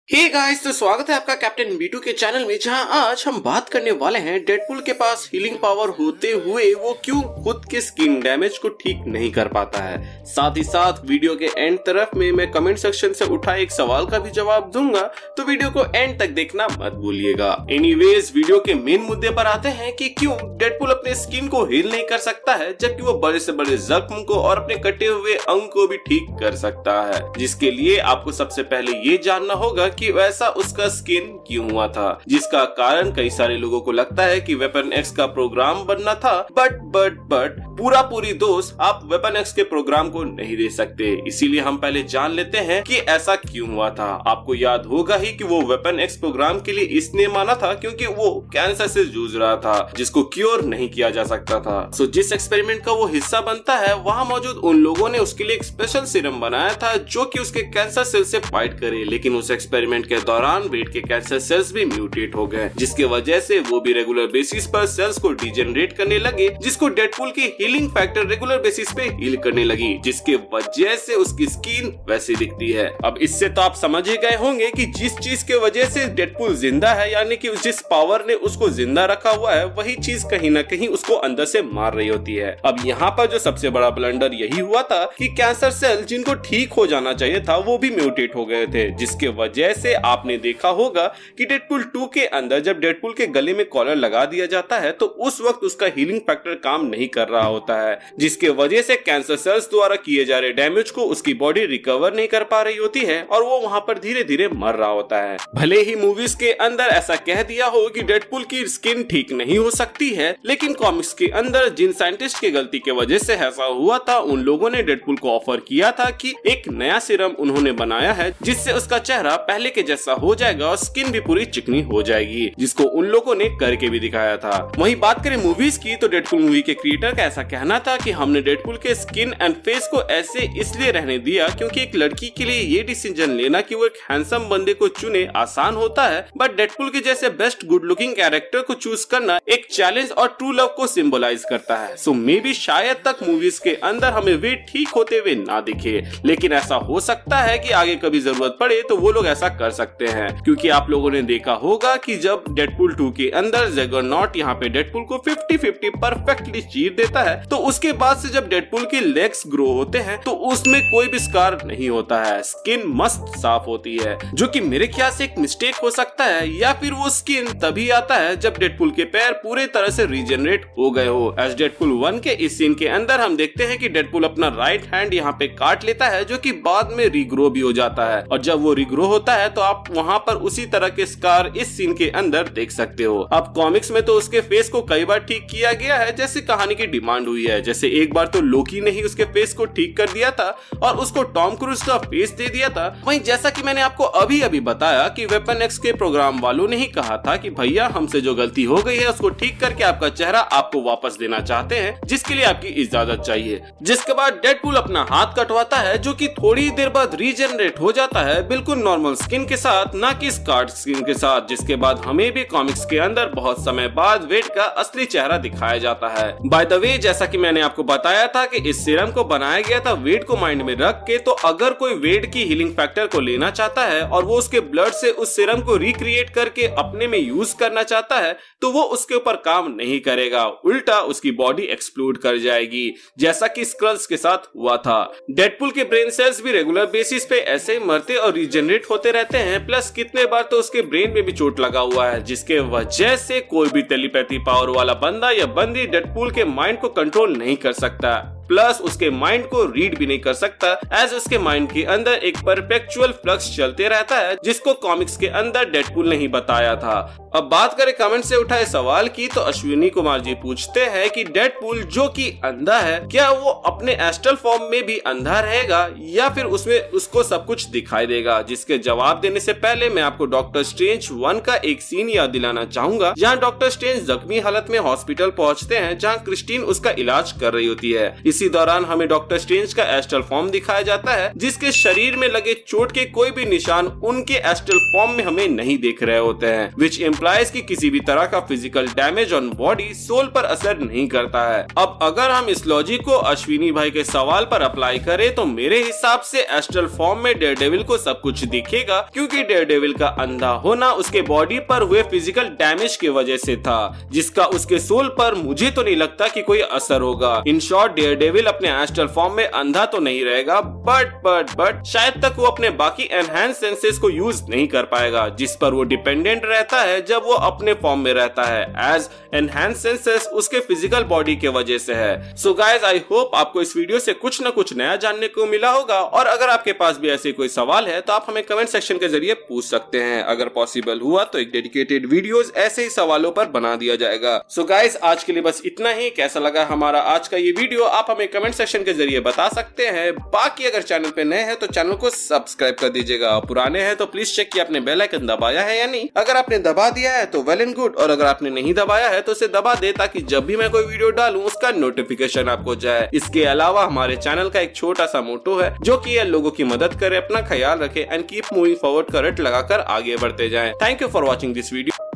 Hey guys, तो स्वागत है आपका कैप्टन B2 के चैनल में, जहां आज हम बात करने वाले हैं डेडपूल के पास हीलिंग पावर होते हुए वो क्यों खुद के स्किन डैमेज को ठीक नहीं कर पाता है। साथ ही साथ वीडियो के एंड तरफ में मैं कमेंट सेक्शन से उठाए एक सवाल का भी जवाब दूंगा, तो वीडियो को एंड तक देखना मत भूलिएगा। एनीवेज, वीडियो के मेन मुद्दे पर आते हैं कि क्यों डेडपूल अपने स्किन को हील नहीं कर सकता है, जबकि वो बड़े से बड़े जख्म को और अपने कटे हुए अंग को भी ठीक कर सकता है। जिसके लिए आपको सबसे पहले ये जानना होगा कि वैसा उसका स्किन क्यों हुआ था, जिसका कारण कई सारे लोगों को लगता है कि वेपन एक्स का प्रोग्राम बनना था। बट पूरी दोष आप वेपन एक्स के प्रोग्राम को नहीं दे सकते। इसीलिए हम पहले जान लेते हैं कि ऐसा क्यों हुआ था। आपको याद होगा ही कि वो वेपन एक्स प्रोग्राम के लिए इसने माना था क्योंकि वो कैंसर से जूझ रहा था, जिसको क्योर नहीं किया जा सकता था। सो जिस एक्सपेरिमेंट का वो हिस्सा बनता है, वहाँ मौजूद उन लोगों ने उसके लिए एक स्पेशल सीरम बनाया था जो कि उसके कैंसर सेल से फाइट करे। लेकिन उस एक्सपेरिमेंट के दौरान वेड के कैंसर सेल्स भी म्यूटेट हो गए, जिसके वजह से वो भी रेगुलर बेसिस पर सेल्स को डिजेनरेट करने लगे, जिसको डेडपूल की हीलिंग फैक्टर रेगुलर बेसिस पे हील करने लगी, जिसके वजह से उसकी स्किन वैसी दिखती है। अब इससे तो आप समझ ही गए होंगे कि जिस चीज के वजह से डेडपूल जिंदा है, यानी कि जिस पावर ने उसको जिंदा रखा हुआ है, वही चीज कहीं न कहीं उसको अंदर से मार रही होती है। अब यहाँ पर जो सबसे बड़ा ब्लंडर यही हुआ था कि कैंसर सेल जिनको ठीक हो जाना चाहिए था, वो भी म्यूटेट हो गए थे, जिसके वजह से आपने देखा होगा कि डेडपूल 2 के अंदर जब डेडपूल के गले में कॉलर लगा दिया जाता है, तो उस वक्त उसका हीलिंग फैक्टर काम नहीं कर रहा होता है, जिसके वजह से कैंसर सेल्स द्वारा किए जा रहे डैमेज को उसकी बॉडी रिकवर नहीं कर पा रही होती है और वो वहाँ पर धीरे धीरे मर रहा होता है। भले ही मूवीज के अंदर ऐसा कह दिया हो कि डेडपूल की स्किन ठीक नहीं हो सकती है, लेकिन कॉमिक्स के अंदर जिन साइंटिस्ट की गलती की वजह से ऐसा हुआ था, उन लोगों ने डेडपूल को ऑफर किया था कि एक नया सीरम उन्होंने बनाया है जिससे उसका चेहरा पहले के जैसा हो जाएगा और स्किन भी पूरी चिकनी हो जाएगी, जिसको उन लोगों ने करके भी दिखाया था। वहीं बात करें मूवीज की, तो डेडपूल मूवी के क्रिएटर का ऐसा कहना था कि हमने डेडपूल के स्किन एंड फेस को ऐसे इसलिए रहने दिया क्योंकि एक लड़की के लिए ये डिसीजन लेना कि वो एक हैंडसम बंदे को चुने आसान होता है, बट डेडपूल के जैसे बेस्ट गुड लुकिंग कैरेक्टर को चूज करना एक चैलेंज और ट्रू लव को सिंबलाइज करता है। सो मे बी शायद तक मूवीज के अंदर हमें वे ठीक होते हुए ना दिखे, लेकिन ऐसा हो सकता है कि आगे कभी जरूरत पड़े तो वो लोग ऐसा कर सकते हैं, क्योंकि आप लोगों ने देखा होगा कि जब डेडपूल 2 के अंदर जगरनॉट यहाँ पे डेडपूल को 50-50 परफेक्टली चीर देता है, तो उसके बाद से जब डेडपूल के लेग्स ग्रो होते हैं तो उसमें कोई भी स्कार नहीं होता है, स्किन मस्त साफ होती है, जो कि मेरे ख्याल से एक मिस्टेक हो सकता है, या फिर वो स्किन तभी आता है जब डेडपूल के पैर पूरे तरह से रीजनरेट हो गए हो। एज डेडपूल 1 के इस सीन के अंदर हम देखते हैं कि डेडपूल अपना राइट हैंड यहाँ पे काट लेता है, जो कि बाद में रीग्रो भी हो जाता है, और जब वो रीग्रो होता है तो आप वहाँ पर उसी तरह के स्कार इस सीन के अंदर देख सकते हो। अब कॉमिक्स में तो उसके फेस को कई बार ठीक किया गया है जैसे कहानी की डिमांड हुई है। जैसे एक बार तो लोकी ने ही उसके फेस को ठीक कर दिया था और उसको टॉम क्रूज का फेस दे दिया था। वहीं जैसा कि मैंने आपको अभी बताया कि वेपन एक्स के प्रोग्राम वालों ने ही कहा था कि भैया हमसे जो गलती हो गई है उसको ठीक करके आपका चेहरा आपको वापस देना चाहते हैं, जिसके लिए आपकी इजाजत चाहिए। जिसके बाद डेडपूल अपना हाथ कटवाता है, जो कि थोड़ी देर बाद रीजनरेट हो जाता है, बिल्कुल नॉर्मल स्किन के साथ, ना कि स्कार्ड स्किन के साथ। जिसके बाद हमें भी कॉमिक्स के अंदर बहुत समय बाद वेड का असली चेहरा दिखाया जाता है। बाय द वे, जैसा कि मैंने आपको बताया था कि इस सीरम को बनाया गया था वेड को माइंड में रख के, तो अगर कोई वेड की हीलिंग फैक्टर को लेना चाहता है और वो उसके ब्लड से उस सीरम को रिक्रिएट करके अपने में यूज करना चाहता है, तो वो उसके ऊपर काम नहीं करेगा, उल्टा उसकी बॉडी एक्सप्लोड कर जाएगी, जैसा कि स्क्रल्स के साथ हुआ था। डेडपूल के ब्रेन सेल्स भी रेगुलर बेसिस पे ऐसे ही मरते और रीजनरेट होते रहते हैं, प्लस कितने बार तो उसके ब्रेन में भी चोट लगा हुआ है, जिसके वजह से कोई भी टेलीपैथी पावर वाला बंदा या बंदी डेडपूल के माइंड को कंट्रोल नहीं कर सकता, प्लस उसके माइंड को रीड भी नहीं कर सकता, एज उसके माइंड के अंदर एक परपेचुअल फ्लक्स चलते रहता है, जिसको कॉमिक्स के अंदर डेडपूल ने ही बताया था। अब बात करें कमेंट से उठाए सवाल की, तो अश्विनी कुमार जी पूछते हैं कि डेडपूल जो कि अंधा है, क्या वो अपने एस्ट्रल फॉर्म में भी अंधा रहेगा या फिर उसमें उसको सब कुछ दिखाई देगा? जिसके जवाब देने से पहले मैं आपको डॉक्टर स्ट्रेंज 1 का एक सीन याद दिलाना चाहूंगा, जहाँ डॉक्टर स्ट्रेंज जख्मी हालत में हॉस्पिटल पहुँचते हैं, जहाँ क्रिस्टीन उसका इलाज कर रही होती है। इसी दौरान हमें डॉक्टर स्ट्रेंज का एस्ट्रल फॉर्म दिखाया जाता है, जिसके शरीर में लगे चोट के कोई भी निशान उनके एस्ट्रल फॉर्म में हमें नहीं दिख रहे होते हैं, विच इम्प्लाइज कि किसी भी तरह का physical damage on body soul पर असर नहीं करता है। अब अगर हम इस लॉजिक को अश्विनी भाई के सवाल पर अप्लाई करें तो मेरे हिसाब से एस्ट्रल फॉर्म में डेयरडेविल को सब कुछ दिखेगा, क्योंकि डेयरडेविल का अंधा होना उसके बॉडी पर हुए फिजिकल डैमेज की वजह से था, जिसका उसके सोल पर मुझे तो नहीं लगता कि कोई असर होगा। इन शॉर्ट डेयरडेविल अपने एस्ट्रल फॉर्म में अंधा तो नहीं रहेगा, बट शायद तक वो अपने बाकी एनहांस सेंसेस को यूज नहीं कर पाएगा, जिस पर वो डिपेंडेंट रहता है जब वो अपने फॉर्म में रहता है, एज एनहांस सेंसेस उसके फिजिकल बॉडी के वजह से है। सो गाइज, आई होप आपको इस वीडियो से कुछ न कुछ नया जानने को मिला होगा, और अगर आपके पास भी ऐसे कोई सवाल है तो आप हमें कमेंट सेक्शन के जरिए पूछ सकते हैं। अगर पॉसिबल हुआ तो एक डेडिकेटेड वीडियोस ऐसे ही सवालों पर बना दिया जाएगा। सो गाइज, आज के लिए बस इतना ही। कैसा लगा हमारा आज का ये वीडियो आप हमें कमेंट सेक्शन के जरिए बता सकते हैं। बाकी अगर चैनल पे नए हैं तो चैनल को सब्सक्राइब कर दीजिएगा, पुराने हैं तो प्लीज चेक कि आपने बेल आइकन दबाया है या नहीं। अगर आपने दबा दिया है तो वेल एंड गुड, और अगर आपने नहीं दबाया है तो उसे दबा दे, ताकि जब भी मैं कोई वीडियो डालूं उसका नोटिफिकेशन आपको जाए। इसके अलावा हमारे चैनल का एक छोटा सा मोटो है, जो कि लोगों की मदद करे, अपना ख्याल रखे एंड कीप मूविंग फॉरवर्ड का रट लगाकर आगे बढ़ते जाएं। Thank you for watching this video.